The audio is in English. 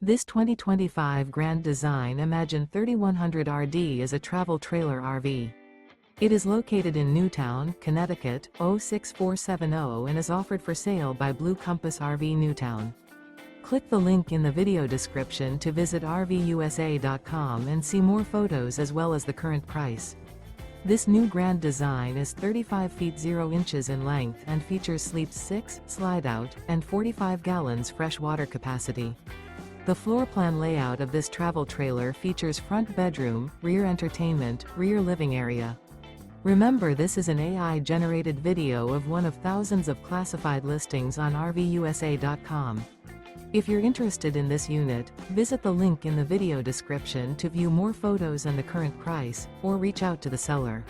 This 2025 Grand Design Imagine 3100 RD is a travel trailer RV. It is located in Newtown, Connecticut, 06470 and is offered for sale by Blue Compass RV Newtown. Click the link in the video description to visit RVUSA.com and see more photos as well as the current price. This new Grand Design is 35 feet 0 inches in length and features sleeps 6, slide-out, and 45 gallons fresh water capacity. The floor plan layout of this travel trailer features front bedroom, rear entertainment, rear living area. Remember, this is an AI-generated video of one of thousands of classified listings on RVUSA.com. If you're interested in this unit, visit the link in the video description to view more photos and the current price, or reach out to the seller.